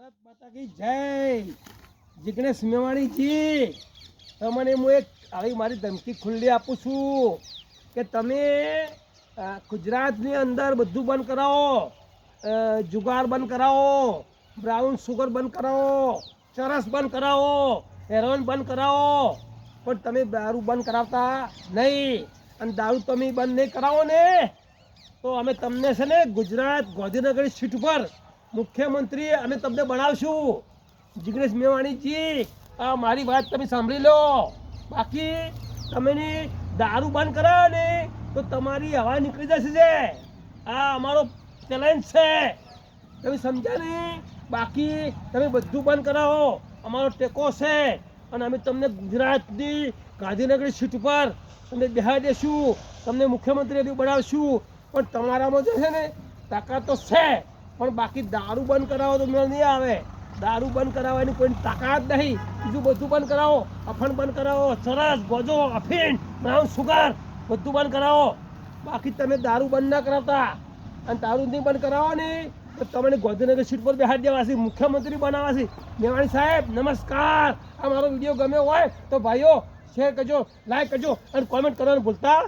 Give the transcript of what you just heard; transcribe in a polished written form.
ભારત માતા કી જય. જિગ્નેશ મેવાણીજી, તમને હું એક આવી મારી ધમકી ખુલ્લી આપું છું કે તમે ગુજરાતની અંદર બધું બંધ કરાવો, જુગાર બંધ કરાવો, બ્રાઉન સુગર બંધ કરાવો, ચરસ બંધ કરાવો, હેરોઇન બંધ કરાવો, પણ તમે દારૂ બંધ કરાવતા નહીં. અને દારૂ તમે બંધ નહીં કરાવો ને તો અમે તમને છે ને ગુજરાત ગાંધીનગર સીટ ઉપર મુખ્યમંત્રી અમે તમને બનાવશું. જિગ્નેશ મેવાણીજી, આ મારી વાત તમે સાંભળી લો. બાકી તમે દારૂ બંધ કરાવો ને તો તમારી હવા નીકળી જશે છે. આ અમારો ચેલેન્જ છે, તમે સમજ્યા ને? બાકી તમે બધું બંધ કરાવો, અમારો ટેકો છે અને અમે તમને ગુજરાતની ગાંધીનગર સીટ ઉપર તમને બેહાડી દઈશું, તમને મુખ્યમંત્રી બી બનાવશું. પણ તમારામાં જે છે ને તાકાત તો છે, પણ બાકી દારૂ બંધ કરાવો તો મેળ નહીં આવે. દારૂ બંધ કરાવવાની કોઈ તાકાત નહીં. બીજું બધું બંધ કરાવો, અફણ બંધ કરાવો, ચરસ, ગોજો, અફીણ, બ્રાઉન સુગર બધું બંધ કરાવો. બાકી તમે દારૂ બંધ ના કરાવતા અને દારૂ નહીં બંધ કરાવો ને તો તમને ગાંધીનગર સીટ પર બેહાડી દેવાશે, મુખ્યમંત્રી બનાવવાશે. મેવાણી સાહેબ નમસ્કાર. આ મારો વિડીયો ગમ્યો હોય તો ભાઈઓ શેર કરજો, લાઈક કરજો અને કોમેન્ટ કરવાનું ભૂલતા